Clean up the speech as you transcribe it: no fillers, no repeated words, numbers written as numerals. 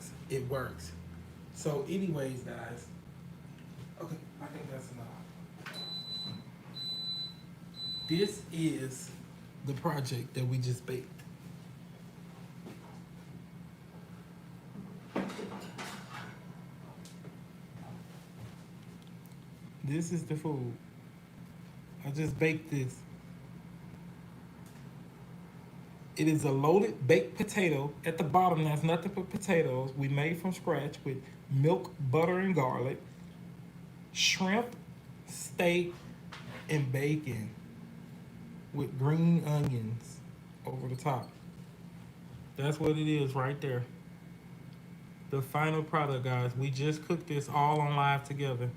does. It works. So anyways, guys. Okay, I think that's enough. This is the project that we just baked. This is the food. I just baked this. It is a loaded baked potato. At the bottom, there's nothing but potatoes. We made from scratch with milk, butter, and garlic, shrimp, steak, and bacon with green onions over the top. That's what it is right there. The final product, guys. We just cooked this all on live together.